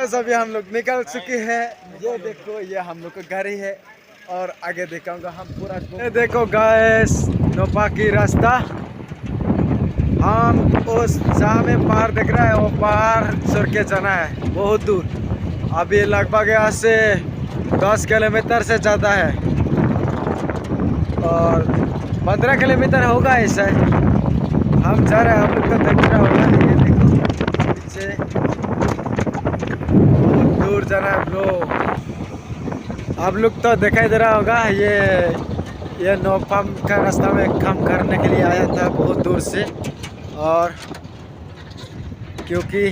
बस अभी हम लोग निकल चुके हैं। ये देखो, ये हम लोग का गाड़ी है और आगे दिखाऊंगा हम पूरा। ये देखो गाइस, नोपा की रास्ता। हम उस जहाँ में पहाड़ दिख रहा है वो पहाड़ चढ़ के जाना है बहुत दूर। अभी लगभग यहाँ से 10 किलोमीटर से ज़्यादा है और 15 किलोमीटर होगा ऐसा। हम जा रहे हैं, हम लोग तो देख रहा होगा। ये देखो पीछे बहुत दूर जाना है ब्रो। आप लोग तो दिखाई दे रहा होगा। ये नोपा का रास्ता में काम करने के लिए आया था बहुत दूर से। और क्योंकि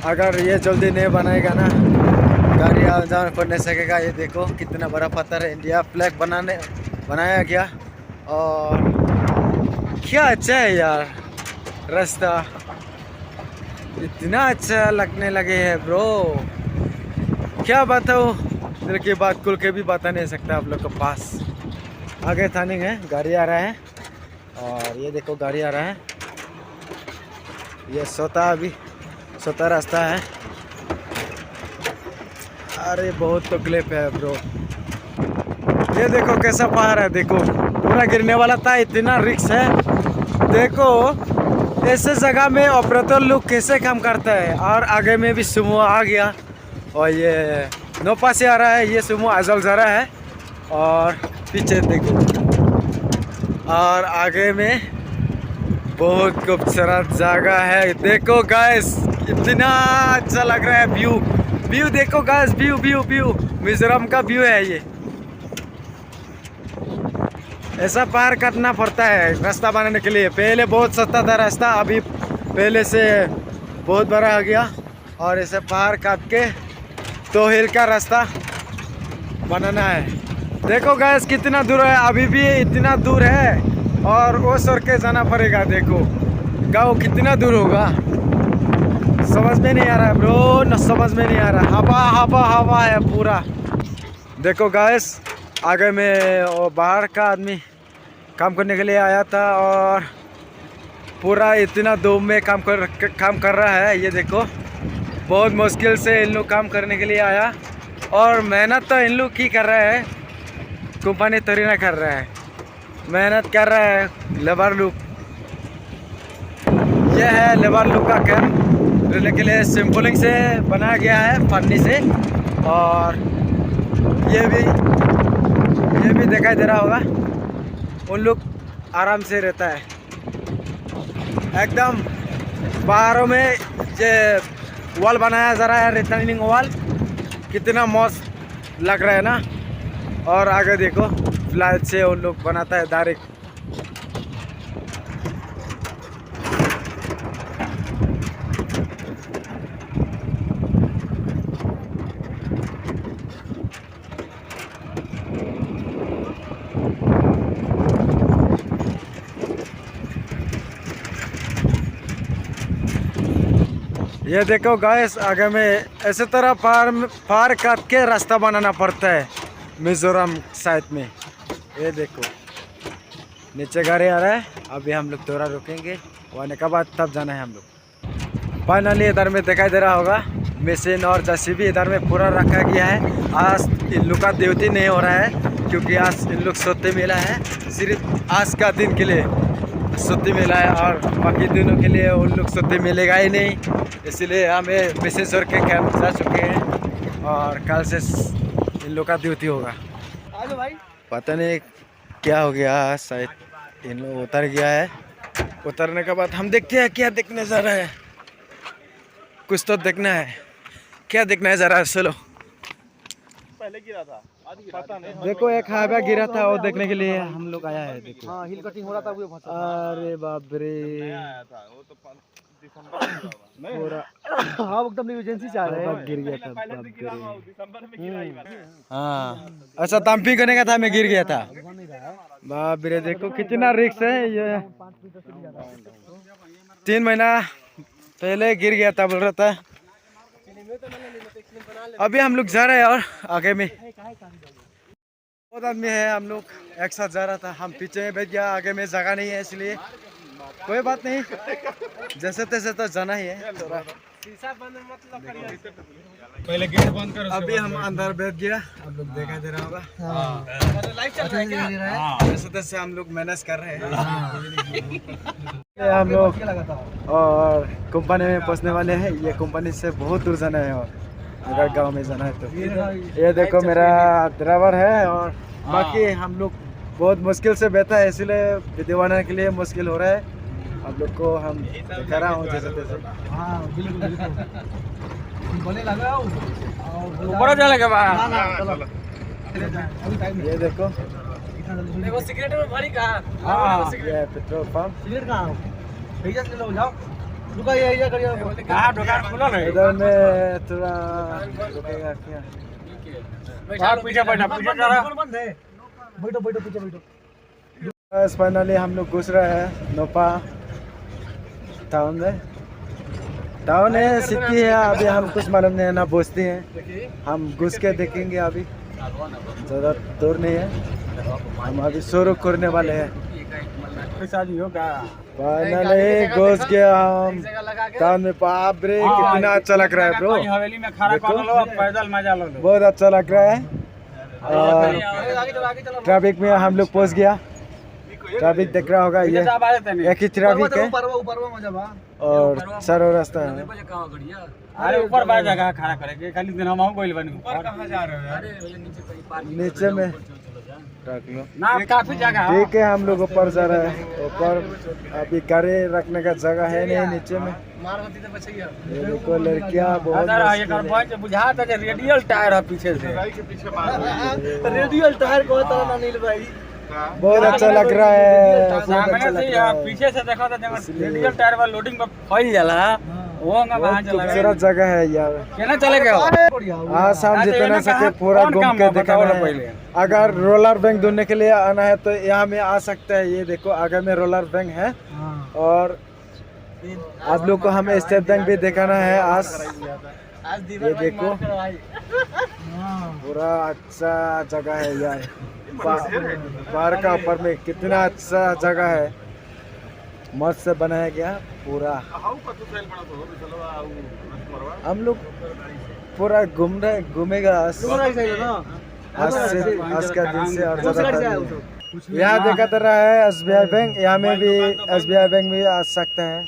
अगर ये जल्दी नहीं बनाएगा ना, गाड़ी आने जाने पर नहीं सकेगा। ये देखो कितना बड़ा पत्थर है, इंडिया फ्लैग बनाया गया। और क्या अच्छा है यार रास्ता, इतना अच्छा लगने लगे है ब्रो। क्या बताऊँ, दिल की बात खुल के भी बता नहीं सकता आप लोग के पास। आगे टर्निंग है, गाड़ी आ रहा है और ये देखो गाड़ी आ रहा है। ये सोता रास्ता है। अरे बहुत तकलीफ है ब्रो। ये देखो कैसा पहाड़ है, देखो पूरा गिरने वाला था, इतना रिस्क है। देखो ऐसे जगह में ऑपरेटर लोग कैसे काम करता है। और आगे में भी सुमो आ गया और ये नोपा से आ रहा है, ये सुमो अजल जा रहा है। और पीछे देखो और आगे में बहुत खूबसूरत जगह है। देखो गाइस इतना अच्छा लग रहा है व्यू देखो गाइस, व्यू मिजोरम का व्यू है ये। ऐसा पार करना पड़ता है रास्ता बनाने के लिए। पहले बहुत सस्ता था रास्ता, अभी पहले से बहुत बड़ा हो गया। और ऐसे पहाड़ काट के तो हिल का रास्ता बनाना है। देखो गाइस कितना दूर है, अभी भी इतना दूर है और वो सर के जाना पड़ेगा। देखो गाँव कितना दूर होगा, समझ में नहीं आ रहा है ब्रो, न समझ में नहीं आ रहा। हवा है पूरा। देखो गाइस आगे में वो बाहर का आदमी काम करने के लिए आया था और पूरा इतना धूप में काम कर रहा है। ये देखो बहुत मुश्किल से इन लोग काम करने के लिए आया और मेहनत तो इन लोग की कर रहा है, कंपनी तरी ना कर रहा है, मेहनत कर रहा है लेबर लोग। यह है लेबर लोग का कैंप रहने के लिए, सिंपलिंग से बनाया गया है पन्नी से। और ये भी दिखाई दे रहा होगा, उन लोग आराम से रहता है एकदम। पहाड़ों में ये वॉल बनाया जा रहा है, रिटर्निंग वॉल, कितना मस्त लग रहा है ना। और आगे देखो फ्लाइट से उन लोग बनाता है डायरेक्ट। ये देखो गाइस आगे में ऐसे तरह पार काट के रास्ता बनाना पड़ता है मिजोरम साइड में। ये देखो नीचे गाड़ी आ रहा है, अभी हम लोग थोड़ा रुकेंगे, वो आने के बाद तब जाना है हम लोग। फाइनली इधर में दिखाई दे रहा होगा मशीन और जेसीबी इधर में पूरा रखा गया है। आज इन लोग का ड्यूटी नहीं हो रहा है क्योंकि आज इन लोग छुट्टी मिला है, सिर्फ आज का दिन के लिए छुट्टी मिला है और बाकी दिनों के लिए उन लोग छुट्टी मिलेगा ही नहीं। इसलिए हमें विशेषर के कैंप जा चुके हैं और कल से इन लोग का ड्यूटी होगा। पता नहीं क्या हो गया, शायद इन लोग उतर गया है। उतरने के बाद हम देखते हैं क्या देखने जा रहा है, कुछ तो देखना है। क्या देखना है जरा चलो। पहले गिरा था, आज पता नहीं। देखो एक हाईवे गिरा था, वो देखने के लिए हम लोग आया है। देखो हाँ हिल कटिंग हो रहा था वो फंसा। अरे बाप रे, आया था वो तो दिसंबर में पूरा हाँ एकदम इमरजेंसी चाह रहे हैं। गिर गया था बाप रे। दिसंबर में गिरा ही बात। हाँ अच्छा तंपी करने का था, मैं गिर गया था बाप रे। देखो कितना रिस्क है ये, 3 महीना पहले गिर गया था बोल रहा था। अभी हम लोग जा रहे हैं और आगे में बहुत आदमी है, हम लोग एक साथ जा रहा था। हम पीछे में बैठ गया, आगे में जगह नहीं है, इसलिए कोई बात नहीं, जैसे तैसे तो जाना ही है। थोड़ा पहले गेट बंद करो। अभी हम अंदर बैठ गया, आप लोग देखा दे रहा होगा। लाइव चल रहा है क्या? जैसे हम लोग मैनेज कर रहे हैं। हम लोग और कंपनी में पहुंचने वाले हैं। ये कंपनी से बहुत दूर जाना है और अगर गांव में जाना है तो ये देखो मेरा ड्राइवर है और बाकी हम लोग बहुत मुश्किल से बैठा है, इसलिए वीडियो बनाने के लिए मुश्किल हो रहा है। आप लोग को हम दिखा रहा हूँ जैसे तैसे। हाँ बिल्कुल बोले लगाओ ऊपर चलेगा बा। ये देखो देखो सिगरेट में भरी कहाँ? हाँ ये पेट्रोल पंप। सिगरेट कहाँ भैया से लो जाओ रुका ये करिए कहाँ दुकान खुला है? इधर में थोड़ा रुकेगा क्या? पीछे बैठा पीछे जरा। बंद है बैठो बैठो पीछे बैठो बस फाइनली हम लोग घुस रहे हैं नोपा टाउन में। टाउन है, सिटी है, अभी हम कुछ मालूम नहीं है ना बस्ती है। हम घुस के देखेंगे, अभी ज़्यादा दूर नहीं है। हम अभी शुरू करने वाले हैं। फाइनली घुस गया हम टाउन में। बाप रे कितना अच्छा लग रहा है ब्रो। हवेली में खड़ा कर लो, पैदल मजा लो। बहुत अच्छा लग रहा है और ट्रैफिक में हम लोग पहुंच गया। ट्रैफिक देख रहा होगा, ये एक ही ट्रैफिक है और चारों रास्ता है। अरे ऊपर बाहर जगह खड़ा करेंगे खाली दिन हम कोई बनी। ऊपर कहां जा रहे हो यार? नीचे में रख लो ना, काफी जगह है। ठीक है, हम लोग ऊपर जा रहे हैं। ऊपर अभी गाड़ी रखने का जगह है नहीं, नीचे में। ये देखो लड़कियां बहुत बुझा था रेडियल टायर है पीछे से। रेडियल टायर को अनिल भाई बहुत अच्छा लग रहा है, बहुत अच्छा लग रहा है। पीछे से देखा था रेडियल टायर वाला लोडिंग में फैल जाला वो खूबसूरत जगह है यार। केना चलेगा? आज हम जितना सके पूरा घूम के दिखाना है। अगर रोलर बैंक ढूंढने के लिए आना है तो यहाँ में आ सकता है। ये देखो आगे में रोलर बैंक है और आप लोग को हमें स्टेट बैंक भी दिखाना है आज। ये देखो पूरा अच्छा जगह है यार। पहाड़ का ऊपर में कितना अच्छा जगह है, मस्त से बनाया गया पूरा। हम लोग पूरा घूमेगा आज का दिन से और ज्यादा। यहाँ देखा तो रहा है SBI बैंक, यहाँ में भी SBI बैंक भी आ सकते हैं।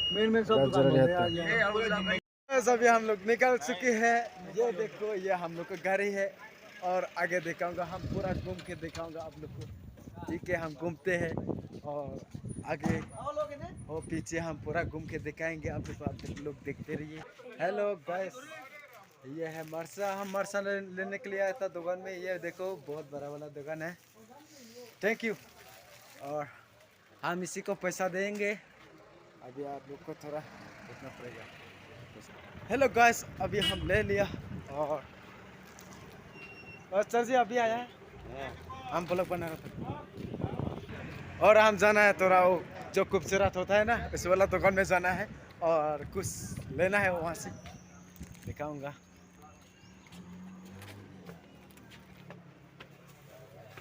अभी हम लोग निकल चुके हैं। ये देखो ये हम लोग का गाड़ी है और आगे दिखाऊंगा, हम पूरा घूम के दिखाऊंगा आप लोग को। ठीक है, हम घूमते हैं और आगे और पीछे हम पूरा घूम के दिखाएंगे आप लोग देखते रहिए। हेलो गाइस, ये है मरसा। हम मरसा लेने के लिए आया था दुकान में। ये देखो बहुत बड़ा वाला दुकान है। Thank you. और हम इसी को पैसा देंगे। अभी आप लोग को थोड़ा देखना पड़ेगा। हेलो गाइस, अभी हम ले लिया और सर जी अभी आया है, हम ब्लॉग बना रहे थे और हम जाना है थोड़ा वो जो खूबसूरत होता है ना इस वाला दुकान में जाना है और कुछ लेना है, वहाँ से दिखाऊंगा।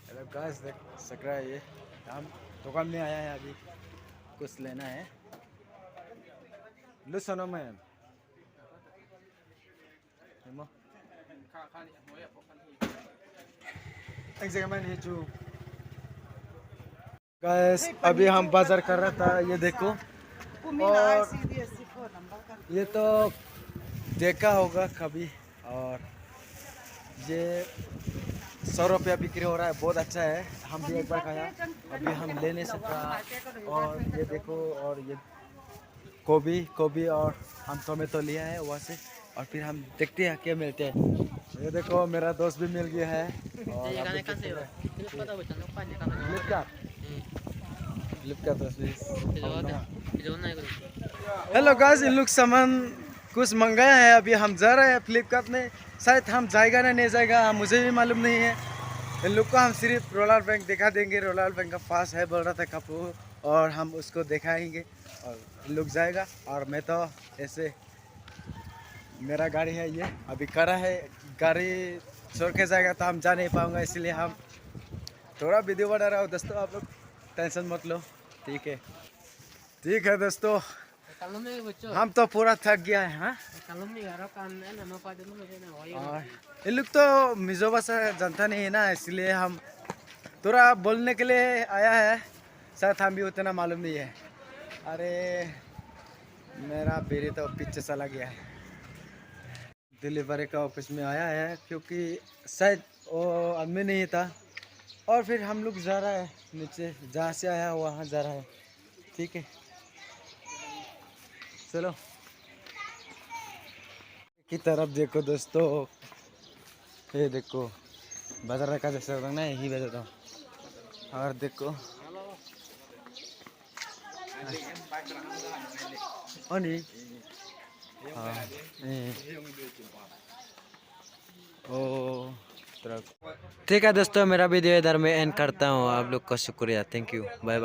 हेलो गाइस, देख सक रहा है ये हम दुकान में आया है, अभी कुछ लेना है। लो सुनो मैम, एक जगह में नहीं जो गाइस अभी हम बाजार कर रहा था। ये देखो और ये तो देखा होगा कभी, और ये 100 रुपया बिक्री हो रहा है, बहुत अच्छा है। हम भी एक बार खाया, अभी हम ले नहीं सकता। और ये देखो और ये गोभी और हम टोमेटो लिया है वहाँ से, और फिर हम देखते हैं क्या मिलते हैं। ये देखो मेरा दोस्त भी मिल गया है। हेलो गाइस, इन लोग सामान कुछ मंगाया है, अभी हम जा रहे हैं फ्लिपकार्ट में। शायद हम जाएगा ना नहीं जाएगा मुझे भी मालूम नहीं है। इन लोग को हम सिर्फ रोलर बैंक दिखा देंगे। रोलर बैंक का पास है बोल रहा था कपूर, और हम उसको दिखाएंगे और इन लोग जाएगा। और मैं तो ऐसे मेरा गाड़ी है, ये अभी करा है, गाड़ी छोड़ के जाएगा तो हम जा नहीं पाऊंगा, इसलिए हम थोड़ा वीडियो बना रहा हूँ। दोस्तों आप लोग टेंशन मत लो, ठीक है दोस्तों। Kalau may bocor. हम तो पूरा थक गया है हाँ Kalau may harap kan ano pa dulu may na hoy. और ये लोग तो मिजो भाषा जानता नहीं है ना इसलिए हम थोड़ा बोलने के लिए आया है शायद हम भी उतना मालूम नहीं है अरे मेरा बेरी तो पीछे चला गया है डिलीवरी का ऑफिस में आया है क्योंकि शायद वो आदमी नहीं था और फिर हम लोग जा रहा है नीचे जहाँ से आया वहाँ जा रहा है ठीक है चलो की तरफ देखो दोस्तों ये देखो बाजार का जैसा ना यही बेचता हूँ और देखो अनि ओ ठीक है दोस्तों मेरा वीडियो इधर में एंड करता हूँ आप लोग का शुक्रिया थैंक यू बाय बाय